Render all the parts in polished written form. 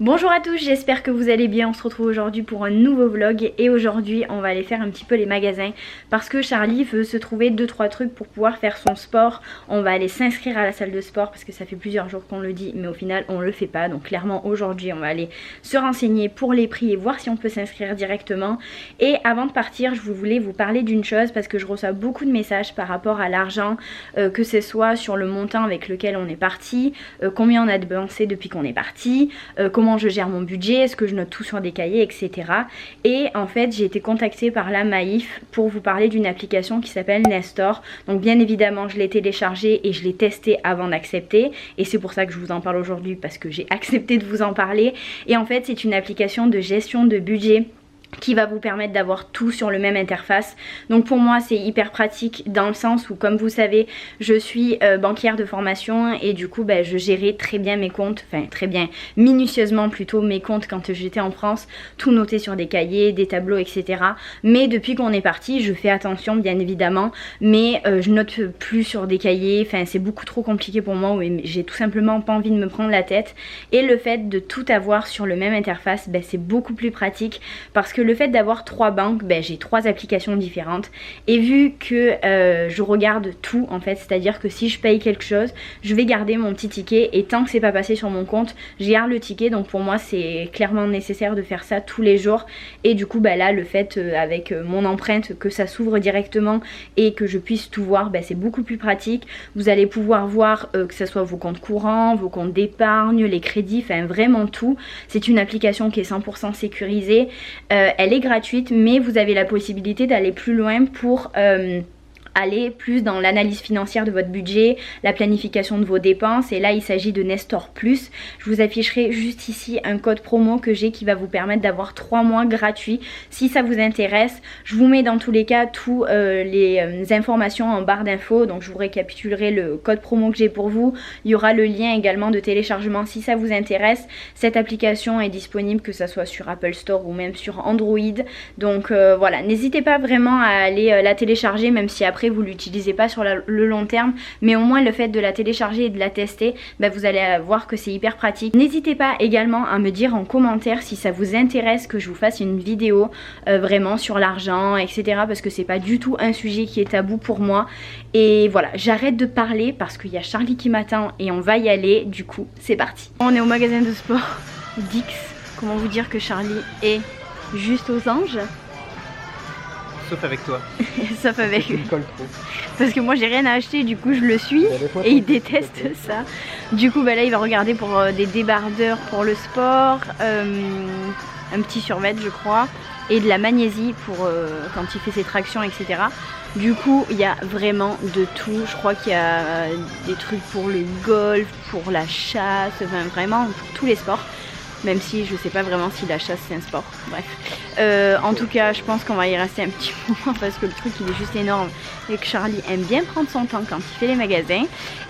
Bonjour à tous, j'espère que vous allez bien. On se retrouve aujourd'hui pour un nouveau vlog et aujourd'hui on va aller faire un petit peu les magasins parce que Charlie veut se trouver 2-3 trucs pour pouvoir faire son sport. On va aller s'inscrire à la salle de sport parce que ça fait plusieurs jours qu'on le dit mais au final on le fait pas. Donc clairement aujourd'hui on va aller se renseigner pour les prix et voir si on peut s'inscrire directement. Et avant de partir je voulais vous parler d'une chose parce que je reçois beaucoup de messages par rapport à l'argent, que ce soit sur le montant avec lequel on est parti, combien on a dépensé depuis qu'on est parti, comment je gère mon budget, est-ce que je note tout sur des cahiers, etc. Et en fait j'ai été contactée par la Maïf pour vous parler d'une application qui s'appelle Nestor. Donc bien évidemment je l'ai téléchargée et je l'ai testée avant d'accepter et c'est pour ça que je vous en parle aujourd'hui parce que j'ai accepté de vous en parler. Et en fait c'est une application de gestion de budget qui va vous permettre d'avoir tout sur le même interface. Donc pour moi c'est hyper pratique dans le sens où comme vous savez je suis banquière de formation et du coup je gérais très bien mes comptes, enfin très bien, minutieusement plutôt mes comptes quand j'étais en France, tout noté sur des cahiers, des tableaux, etc. Mais depuis qu'on est parti je fais attention bien évidemment, mais je note plus sur des cahiers, enfin c'est beaucoup trop compliqué pour moi, j'ai tout simplement pas envie de me prendre la tête. Et le fait de tout avoir sur le même interface, c'est beaucoup plus pratique parce que le fait d'avoir 3 banques, j'ai 3 applications différentes et vu que je regarde tout en fait, c'est à dire que si je paye quelque chose je vais garder mon petit ticket et tant que c'est pas passé sur mon compte je garde le ticket. Donc pour moi c'est clairement nécessaire de faire ça tous les jours et du coup là le fait avec mon empreinte que ça s'ouvre directement et que je puisse tout voir, c'est beaucoup plus pratique. Vous allez pouvoir voir que ce soit vos comptes courants, vos comptes d'épargne, les crédits, enfin vraiment tout. C'est une application qui est 100% sécurisée, elle est gratuite mais vous avez la possibilité d'aller plus loin pour aller plus dans l'analyse financière de votre budget, la planification de vos dépenses. Et là il s'agit de Nestor Plus. Je vous afficherai juste ici un code promo que j'ai qui va vous permettre d'avoir 3 mois gratuits si ça vous intéresse. Je vous mets dans tous les cas tous les informations en barre d'infos, donc je vous récapitulerai le code promo que j'ai pour vous. Il y aura le lien également de téléchargement si ça vous intéresse. Cette application est disponible que ça soit sur Apple Store ou même sur Android, donc voilà, n'hésitez pas vraiment à aller la télécharger même si après vous l'utilisez pas sur le long terme, mais au moins le fait de la télécharger et de la tester, vous allez voir que c'est hyper pratique. N'hésitez pas également à me dire en commentaire si ça vous intéresse que je vous fasse une vidéo vraiment sur l'argent, etc. parce que c'est pas du tout un sujet qui est tabou pour moi. Et voilà, j'arrête de parler parce qu'il y a Charlie qui m'attend et on va y aller, du coup c'est parti. On est au magasin de sport Dix. Comment vous dire que Charlie est juste aux anges? Sauf avec toi. Sauf avec lui. Parce que moi j'ai rien à acheter, du coup je le suis et il déteste ça. Du coup là il va regarder pour des débardeurs pour le sport, un petit survêt je crois, et de la magnésie pour quand il fait ses tractions, etc. Du coup il y a vraiment de tout. Je crois qu'il y a des trucs pour le golf, pour la chasse, enfin vraiment pour tous les sports. Même si je sais pas vraiment si la chasse c'est un sport, bref. En tout cas je pense qu'on va y rester un petit moment parce que le truc il est juste énorme et que Charlie aime bien prendre son temps quand il fait les magasins.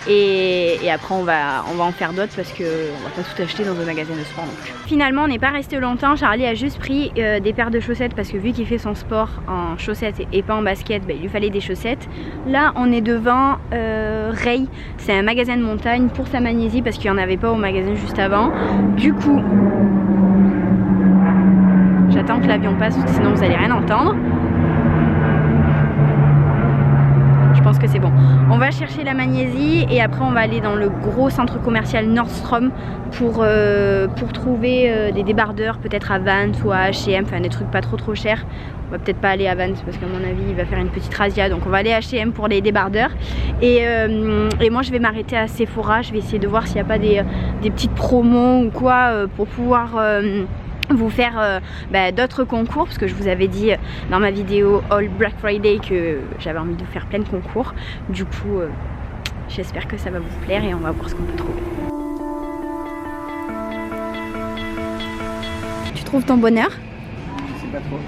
Et après on va en faire d'autres parce qu'on va pas tout acheter dans un magasin de sport non plus. Finalement on n'est pas resté longtemps, Charlie a juste pris des paires de chaussettes parce que vu qu'il fait son sport en chaussettes et pas en basket, il lui fallait des chaussettes. Là on est devant Ray, c'est un magasin de montagne pour sa magnésie parce qu'il n'y en avait pas au magasin juste avant. Du coup j'attends que l'avion passe parce que sinon vous allez rien entendre. Je pense que c'est bon. On va chercher la magnésie et après on va aller dans le gros centre commercial Nordstrom pour trouver des débardeurs, peut-être à Vans ou à H&M, enfin des trucs pas trop chers. On va peut-être pas aller à Vans parce qu'à mon avis il va faire une petite razzia, donc on va aller à H&M pour les débardeurs. Et moi je vais m'arrêter à Sephora, je vais essayer de voir s'il n'y a pas des petites promos ou quoi pour pouvoir vous faire d'autres concours parce que je vous avais dit dans ma vidéo All Black Friday que j'avais envie de vous faire plein de concours. Du coup j'espère que ça va vous plaire et on va voir ce qu'on peut trouver. Tu trouves ton bonheur? Je sais pas trop.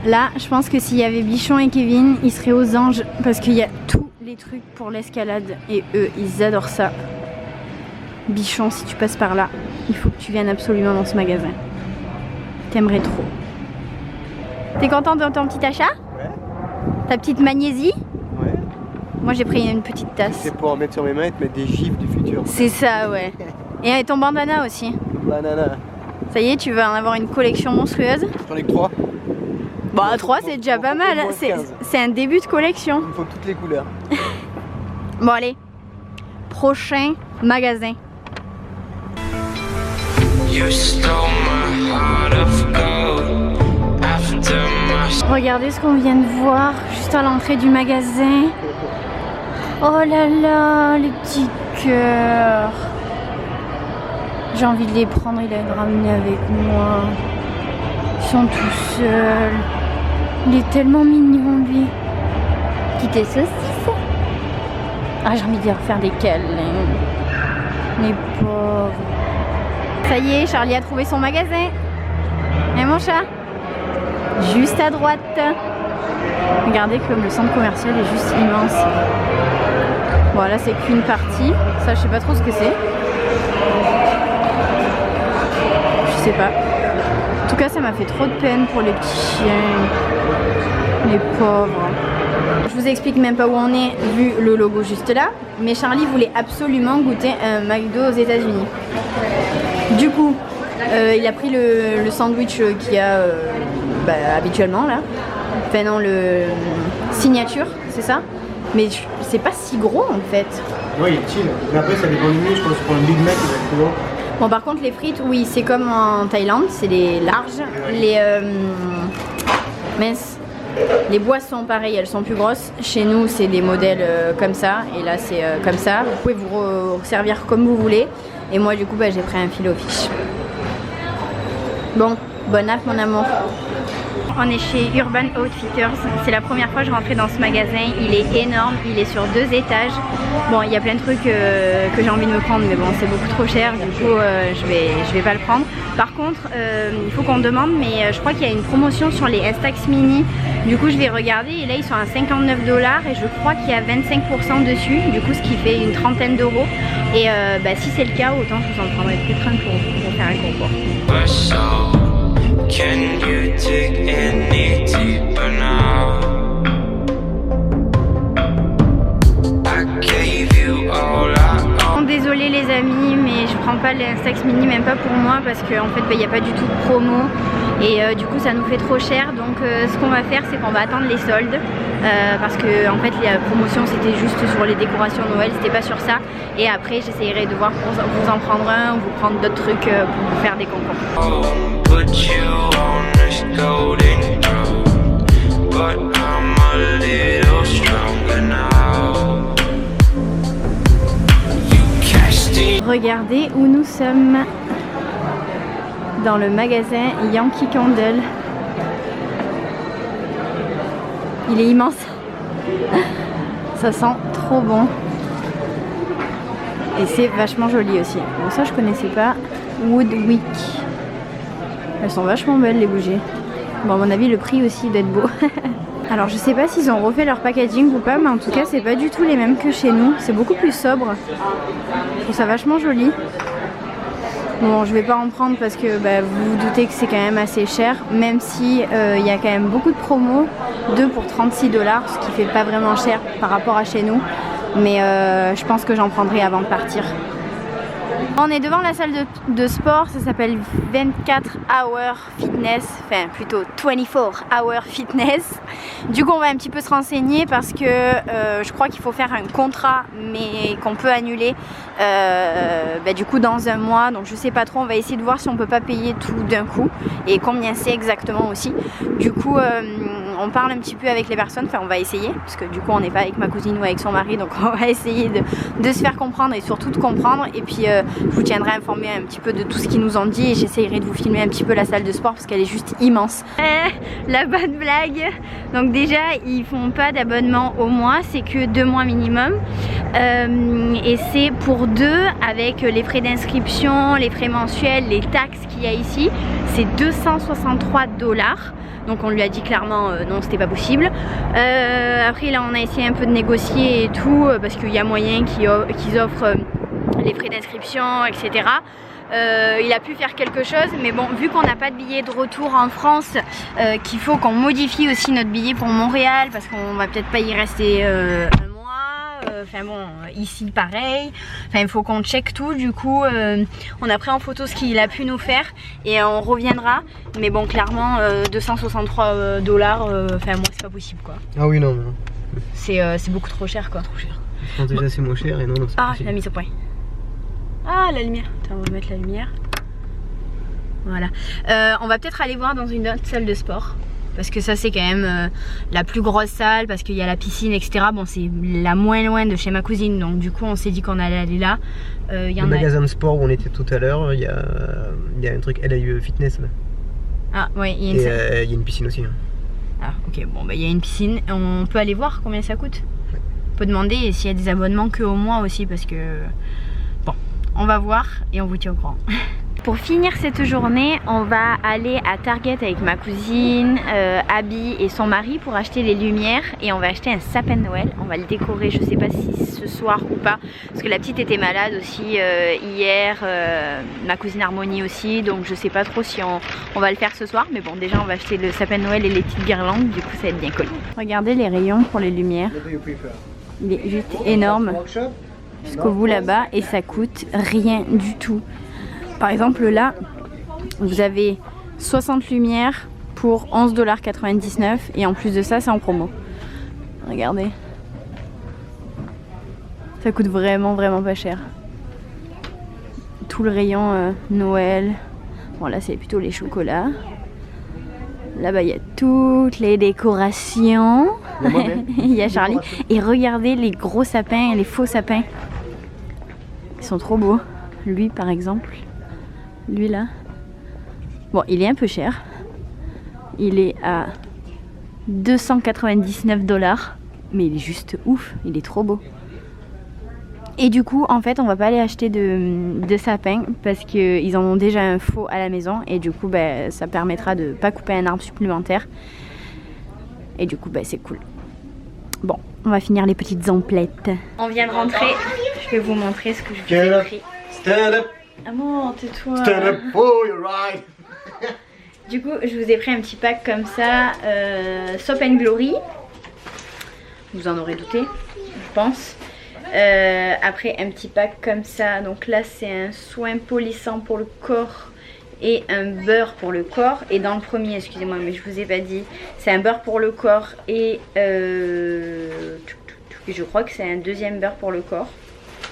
Là je pense que s'il y avait Bichon et Kevin ils seraient aux anges parce qu'il y a tous les trucs pour l'escalade et eux ils adorent ça. Bichon, si tu passes par là, il faut que tu viennes absolument dans ce magasin. T'aimerais trop. T'es contente de ton petit achat? Ouais. Ta petite magnésie? Ouais. Moi j'ai pris une petite tasse. C'est pour en mettre sur mes mains et te mettre des gifs du futur. C'est ça, ouais. Et ton bandana aussi. Banana. Ça y est, tu vas en avoir une collection monstrueuse. J'en ai que 3. Bah 3 c'est déjà pas mal, c'est un début de collection. Il me faut toutes les couleurs. Bon allez, prochain magasin. Regardez ce qu'on vient de voir juste à l'entrée du magasin. Oh là là, les petits cœurs. J'ai envie de les prendre et de les ramener avec moi. Ils sont tout seuls. Il est tellement mignon lui. Petite saucisse. Ah, j'ai envie de leur faire des câlins. Les pauvres. Ça y est, Charlie a trouvé son magasin. Et mon chat? Juste à droite. Regardez comme le centre commercial est juste immense. Bon là c'est qu'une partie. Ça je sais pas trop ce que c'est. Je sais pas. En tout cas ça m'a fait trop de peine pour les petits chiens. Les pauvres. Je vous explique même pas où on est vu le logo juste là. Mais Charlie voulait absolument goûter un McDo aux États-Unis. Du coup, il a pris le sandwich qu'il y a habituellement là. Enfin non, le signature, c'est ça. Mais c'est pas si gros en fait. Ouais, il est chill. Mais après, ça dépend du milieu. Je pense que pour un Big Mac, il va être plus gros. Bon, par contre, les frites, oui, c'est comme en Thaïlande, c'est les larges. Les minces. Les boissons, pareil, elles sont plus grosses. Chez nous, c'est des modèles comme ça. Et là, c'est comme ça. Vous pouvez vous servir comme vous voulez. Et moi, du coup, j'ai pris un filet au fish. Bon, bon app, mon amour. On est chez Urban Outfitters. C'est la première fois que je rentrais dans ce magasin. Il est énorme, il est sur 2 étages. Bon, il y a plein de trucs que j'ai envie de me prendre, mais bon, c'est beaucoup trop cher. Du coup, je vais pas le prendre. Par contre, il faut qu'on demande, mais je crois qu'il y a une promotion sur les Instax Mini. Du coup, je vais regarder et là, ils sont à 59 $ et je crois qu'il y a 25% dessus. Du coup, ce qui fait une trentaine d'euros. Et si c'est le cas, autant je vous en prendrai peut-être un pour faire un concours. Can you dig any deeper now? I gave you all I own. Désolée les amis, mais je prends pas l'Instax Mini, même pas pour moi, parce qu'en fait il n'y a pas du tout de promo et du coup ça nous fait trop cher. Donc ce qu'on va faire, c'est qu'on va attendre les soldes parce que en fait la promotion c'était juste sur les décorations Noël, c'était pas sur ça. Et après j'essayerai de voir pour vous en prendre un ou vous prendre d'autres trucs pour vous faire des concours. Regardez où nous sommes, dans le magasin Yankee Candle. Il est immense. Ça sent trop bon. Et c'est vachement joli aussi. Bon, ça je connaissais pas. Woodwick. Elles sont vachement belles les bougies. Bon, à mon avis le prix aussi doit être beau. Alors je sais pas s'ils ont refait leur packaging ou pas, mais en tout cas c'est pas du tout les mêmes que chez nous. C'est beaucoup plus sobre. Je trouve ça vachement joli. Bon, je vais pas en prendre parce que vous vous doutez que c'est quand même assez cher, même si il y a quand même beaucoup de promos. 2 pour 36 $, ce qui fait pas vraiment cher par rapport à chez nous. Mais je pense que j'en prendrai avant de partir. On est devant la salle de sport, ça s'appelle 24 Hour Fitness, enfin plutôt 24 Hour Fitness. Du coup on va un petit peu se renseigner parce que je crois qu'il faut faire un contrat mais qu'on peut annuler du coup dans un mois. Donc je sais pas trop, on va essayer de voir si on peut pas payer tout d'un coup et combien c'est exactement aussi. Du coup on parle un petit peu avec les personnes, enfin on va essayer parce que du coup on n'est pas avec ma cousine ou avec son mari, donc on va essayer de se faire comprendre et surtout de comprendre. Et puis je vous tiendrai informé un petit peu de tout ce qu'ils nous ont dit et j'essayerai de vous filmer un petit peu la salle de sport parce qu'elle est juste immense. La bonne blague, donc déjà ils font pas d'abonnement au mois, c'est que 2 mois minimum et c'est pour 2 avec les frais d'inscription, les frais mensuels, les taxes qu'il y a ici, c'est 263 $. Donc on lui a dit clairement non, c'était pas possible. Après là on a essayé un peu de négocier et tout parce qu'il y a moyen qu'ils offrent les frais d'inscription, etc. Il a pu faire quelque chose, mais bon, vu qu'on n'a pas de billet de retour en France, qu'il faut qu'on modifie aussi notre billet pour Montréal parce qu'on va peut-être pas y rester un mois. Enfin bon, ici pareil. Enfin il faut qu'on check tout. Du coup on a pris en photo ce qu'il a pu nous faire et on reviendra. Mais bon clairement 263 $, enfin moi c'est pas possible quoi. Ah oui non. non. C'est beaucoup trop cher quoi. Trop cher. Je pense déjà c'est moins cher et non, non c'est pas possible. La mise au point. Ah la lumière. Attends, on va mettre la lumière. Voilà. On va peut-être aller voir dans une autre salle de sport. Parce que ça c'est quand même la plus grosse salle. Parce qu'il y a la piscine etc. Bon c'est la moins loin de chez ma cousine. Donc du coup on s'est dit qu'on allait aller là. Y en le magasin de sport où on était tout à l'heure, il y a un truc LAU Fitness là. Ah ouais, il y a une et salle. il y a une piscine aussi. Hein. Ah ok, bon bah il y a une piscine. On peut aller voir combien ça coûte. On peut demander s'il y a des abonnements que au mois aussi. Parce que bon, on va voir et on vous tient au courant. Pour finir cette journée, on va aller à Target avec ma cousine, Abby et son mari pour acheter les lumières et on va acheter un sapin de Noël. On va le décorer, je sais pas si ce soir ou pas, parce que la petite était malade aussi hier, ma cousine Harmonie aussi, donc je sais pas trop si on va le faire ce soir, mais bon déjà on va acheter le sapin de Noël et les petites guirlandes, du coup ça va être bien cool. Regardez les rayons pour les lumières, il est juste énorme jusqu'au bout là-bas et ça coûte rien du tout. Par exemple là, vous avez 60 lumières pour 11,99 $ et en plus de ça, c'est en promo. Regardez. Ça coûte vraiment pas cher. Tout le rayon Noël. Bon là c'est plutôt les chocolats. Là-bas il y a toutes les décorations. Il y a Charlie. Et regardez les gros sapins et les faux sapins. Ils sont trop beaux. Lui par exemple. Lui là, bon il est un peu cher, il est à 299 $, mais il est juste ouf, il est trop beau. Et du coup en fait on va pas aller acheter de sapin parce qu'ils en ont déjà un faux à la maison et du coup bah, ça permettra de pas couper un arbre supplémentaire et du coup bah, c'est cool. Bon, on va finir les petites emplettes. On vient de rentrer, je vais vous montrer ce que je vous ai pris. Stand up. Ah bon, tais-toi. Stand up for your ride. Du coup, je vous ai pris un petit pack comme ça, Soap and Glory. Vous en aurez douté, je pense. Après, un petit pack comme ça. Donc là, c'est un soin polissant pour le corps et un beurre pour le corps. Et dans le premier, excusez-moi, mais je vous ai pas dit, c'est un beurre pour le corps et je crois que c'est un deuxième beurre pour le corps.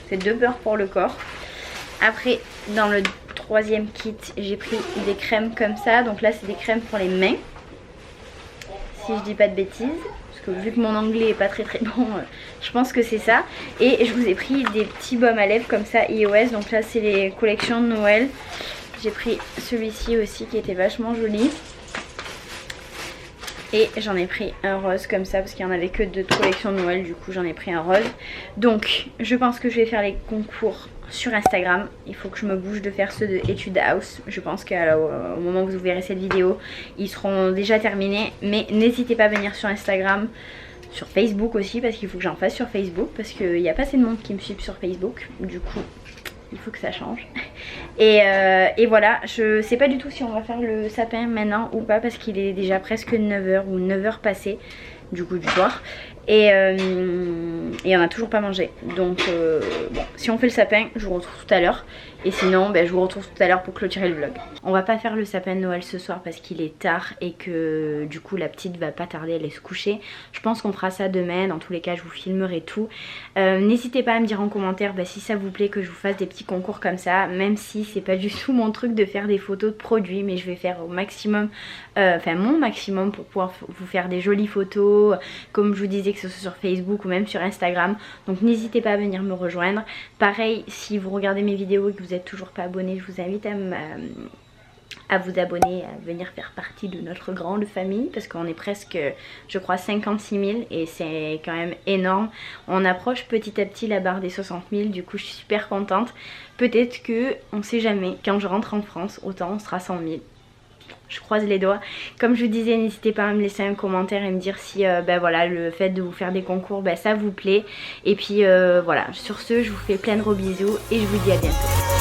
C'est 2 beurres pour le corps. Après, dans le troisième kit, j'ai pris des crèmes comme ça. Donc là, c'est des crèmes pour les mains. Si je dis pas de bêtises. Parce que vu que mon anglais est pas très bon, je pense que c'est ça. Et je vous ai pris des petits baumes à lèvres comme ça, iOS. Donc là, c'est les collections de Noël. J'ai pris celui-ci aussi qui était vachement joli. Et j'en ai pris un rose comme ça parce qu'il n'y en avait que 2 collections de Noël. Du coup, j'en ai pris un rose. Donc, je pense que je vais faire les concours sur Instagram. Il faut que je me bouge de faire ceux de Etude House. Je pense qu'au moment où vous verrez cette vidéo, ils seront déjà terminés. Mais n'hésitez pas à venir sur Instagram, sur Facebook aussi, parce qu'il faut que j'en fasse sur Facebook. Parce qu'il n'y a pas assez de monde qui me suit sur Facebook. Du coup, il faut que ça change. Et voilà, je sais pas du tout si on va faire le sapin maintenant ou pas, parce qu'il est déjà presque 9h ou 9h passé du coup du soir. Et on n'a toujours pas mangé. Donc bon, si on fait le sapin, je vous retrouve tout à l'heure. Et sinon, ben, je vous retrouve tout à l'heure pour clôturer le vlog. On va pas faire le sapin de Noël ce soir parce qu'il est tard et que du coup la petite va pas tarder à aller se coucher. Je pense qu'on fera ça demain. Dans tous les cas, je vous filmerai tout. N'hésitez pas à me dire en commentaire si ça vous plaît que je vous fasse des petits concours comme ça. Même si c'est pas du tout mon truc de faire des photos de produits. Mais je vais faire au maximum, enfin mon maximum pour pouvoir vous faire des jolies photos. Comme je vous disais, que ce soit sur Facebook ou même sur Instagram. Donc n'hésitez pas à venir me rejoindre. Pareil, si vous regardez mes vidéos et que vous n'êtes toujours pas abonné, je vous invite à vous abonner, à venir faire partie de notre grande famille. Parce qu'on est presque, je crois, 56 000 et c'est quand même énorme. On approche petit à petit la barre des 60 000, du coup je suis super contente. Peut-être que, on sait jamais, quand je rentre en France, autant on sera 100 000. Je croise les doigts. Comme je vous disais, n'hésitez pas à me laisser un commentaire et me dire si ben voilà, le fait de vous faire des concours, ben, ça vous plaît. Et puis voilà, sur ce, je vous fais plein de gros bisous et je vous dis à bientôt.